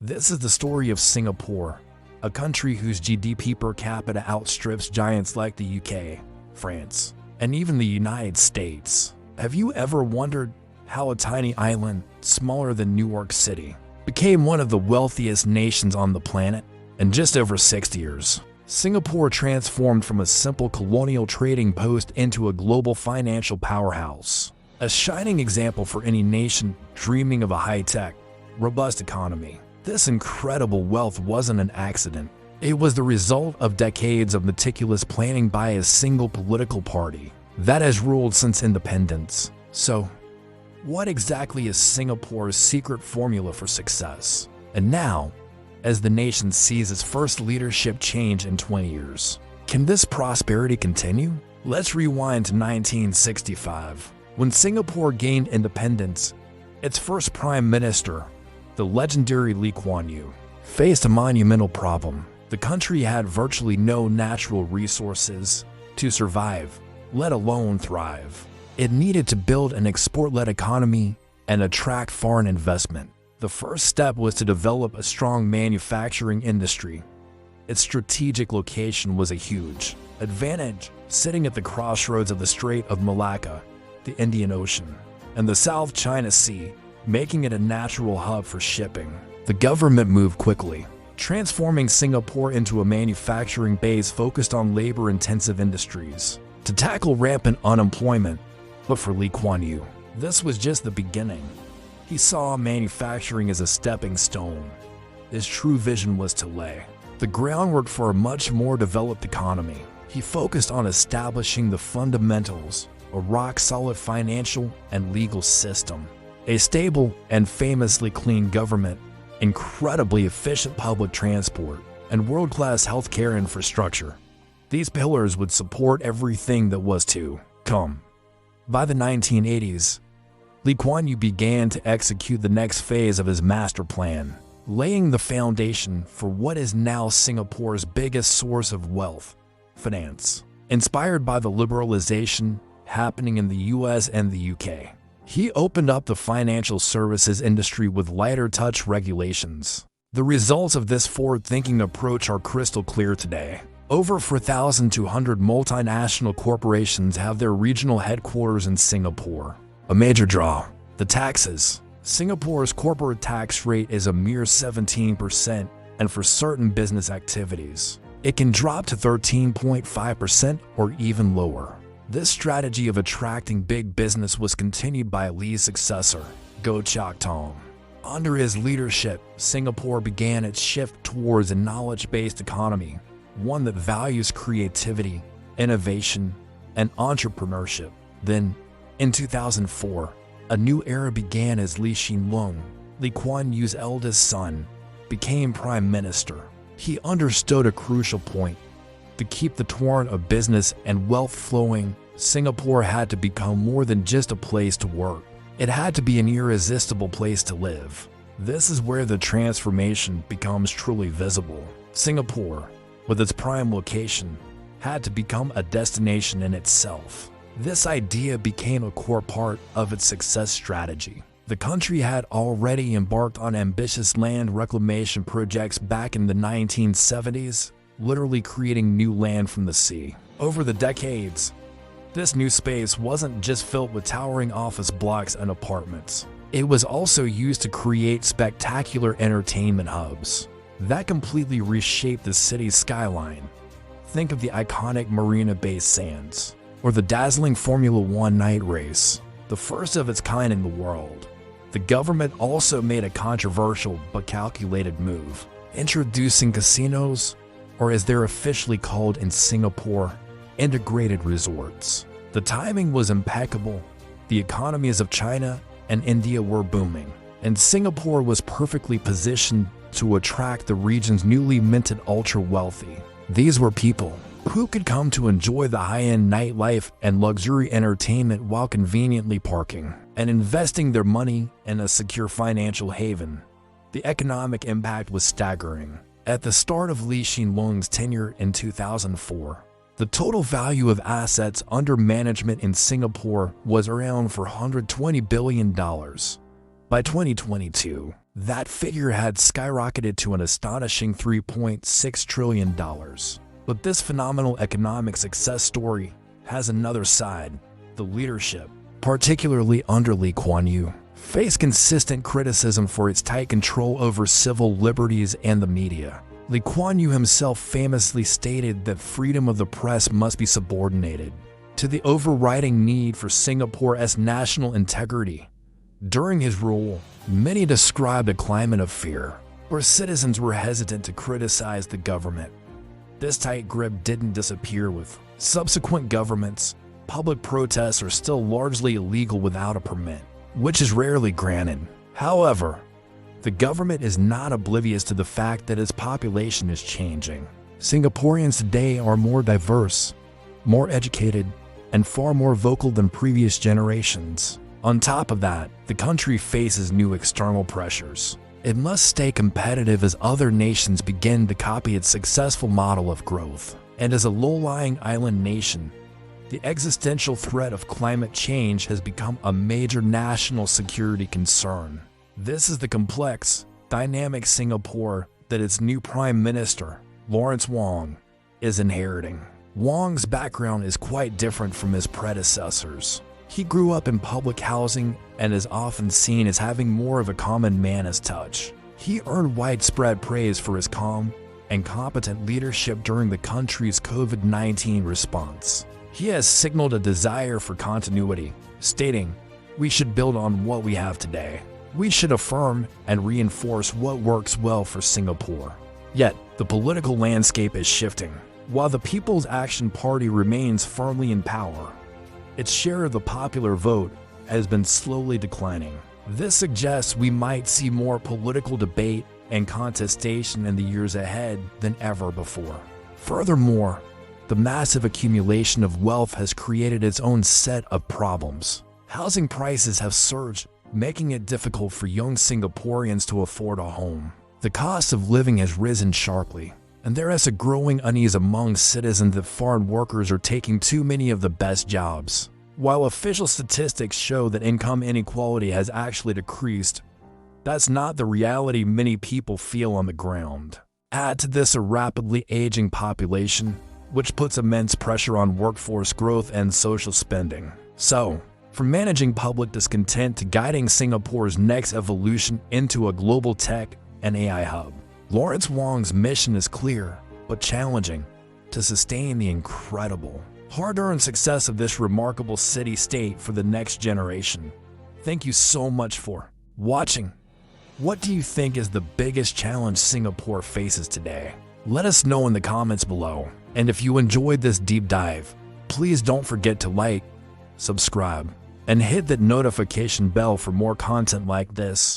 This is the story of Singapore, a country whose GDP per capita outstrips giants like the UK, France, and even the United States. Have you ever wondered how a tiny island, smaller than New York City, became one of the wealthiest nations on the planet? In just over 6 years, Singapore transformed from a simple colonial trading post into a global financial powerhouse, a shining example for any nation dreaming of a high-tech, robust economy. This incredible wealth wasn't an accident. It was the result of decades of meticulous planning by a single political party that has ruled since independence. So, what exactly is Singapore's secret formula for success? And now, as the nation sees its first leadership change in 20 years, can this prosperity continue? Let's rewind to 1965. When Singapore gained independence, its first prime minister, the legendary Lee Kuan Yew, faced a monumental problem. The country had virtually no natural resources to survive, let alone thrive. It needed to build an export-led economy and attract foreign investment. The first step was to develop a strong manufacturing industry. Its strategic location was a huge advantage, sitting at the crossroads of the Strait of Malacca, the Indian Ocean, and the South China Sea, making it a natural hub for shipping. The government moved quickly, transforming Singapore into a manufacturing base focused on labor-intensive industries to tackle rampant unemployment. But for Lee Kuan Yew, this was just the beginning. He saw manufacturing as a stepping stone. His true vision was to lay the groundwork for a much more developed economy. He focused on establishing the fundamentals, a rock-solid financial and legal system, a stable and famously clean government, incredibly efficient public transport, and world-class healthcare infrastructure. These pillars would support everything that was to come. By the 1980s, Lee Kuan Yew began to execute the next phase of his master plan, laying the foundation for what is now Singapore's biggest source of wealth, finance. Inspired by the liberalization happening in the US and the UK, he opened up the financial services industry with lighter touch regulations. The results of this forward-thinking approach are crystal clear today. Over 4,200 multinational corporations have their regional headquarters in Singapore. A major draw: the taxes. Singapore's corporate tax rate is a mere 17%, and for certain business activities, it can drop to 13.5% or even lower. This strategy of attracting big business was continued by Lee's successor, Goh Chok Tong. Under his leadership, Singapore began its shift towards a knowledge-based economy, one that values creativity, innovation, and entrepreneurship. Then, in 2004, a new era began as Lee Hsien Loong, Lee Kuan Yew's eldest son, became prime minister. He understood a crucial point. To keep the torrent of business and wealth flowing, Singapore had to become more than just a place to work. It had to be an irresistible place to live. This is where the transformation becomes truly visible. Singapore, with its prime location, had to become a destination in itself. This idea became a core part of its success strategy. The country had already embarked on ambitious land reclamation projects back in the 1970s, literally creating new land from the sea. Over the decades, this new space wasn't just filled with towering office blocks and apartments. It was also used to create spectacular entertainment hubs that completely reshaped the city's skyline. Think of the iconic Marina Bay Sands, or the dazzling Formula One night race, the first of its kind in the world. The government also made a controversial but calculated move, introducing casinos, or as they're officially called in Singapore, integrated resorts. The timing was impeccable. The economies of China and India were booming, and Singapore was perfectly positioned to attract the region's newly minted ultra-wealthy. These were people who could come to enjoy the high-end nightlife and luxury entertainment while conveniently parking and investing their money in a secure financial haven. The economic impact was staggering. At the start of Lee Hsien Loong's tenure in 2004, the total value of assets under management in Singapore was around $420 billion. By 2022, that figure had skyrocketed to an astonishing $3.6 trillion. But this phenomenal economic success story has another side. The leadership, particularly under Lee Kuan Yew, faced consistent criticism for its tight control over civil liberties and the media. Lee Kuan Yew himself famously stated that freedom of the press must be subordinated to the overriding need for Singapore's national integrity. During his rule, many described a climate of fear, where citizens were hesitant to criticize the government. This tight grip didn't disappear with subsequent governments. Public protests are still largely illegal without a permit, which is rarely granted. However, the government is not oblivious to the fact that its population is changing. Singaporeans today are more diverse, more educated, and far more vocal than previous generations. On top of that, the country faces new external pressures. It must stay competitive as other nations begin to copy its successful model of growth. And as a low-lying island nation, the existential threat of climate change has become a major national security concern. This is the complex, dynamic Singapore that its new Prime Minister, Lawrence Wong, is inheriting. Wong's background is quite different from his predecessors. He grew up in public housing and is often seen as having more of a common man's touch. He earned widespread praise for his calm and competent leadership during the country's COVID-19 response. He has signaled a desire for continuity, stating, "We should build on what we have today. We should affirm and reinforce what works well for Singapore." Yet, the political landscape is shifting. While the People's Action Party remains firmly in power, its share of the popular vote has been slowly declining. This suggests we might see more political debate and contestation in the years ahead than ever before. Furthermore, the massive accumulation of wealth has created its own set of problems. Housing prices have surged, making it difficult for young Singaporeans to afford a home. The cost of living has risen sharply, and there is a growing unease among citizens that foreign workers are taking too many of the best jobs. While official statistics show that income inequality has actually decreased, that's not the reality many people feel on the ground. Add to this a rapidly aging population, which puts immense pressure on workforce growth and social spending. So, from managing public discontent to guiding Singapore's next evolution into a global tech and AI hub, Lawrence Wong's mission is clear but challenging: to sustain the incredible, hard-earned success of this remarkable city-state for the next generation. Thank you so much for watching. What do you think is the biggest challenge Singapore faces today? Let us know in the comments below. And if you enjoyed this deep dive, please don't forget to like, subscribe, and hit that notification bell for more content like this.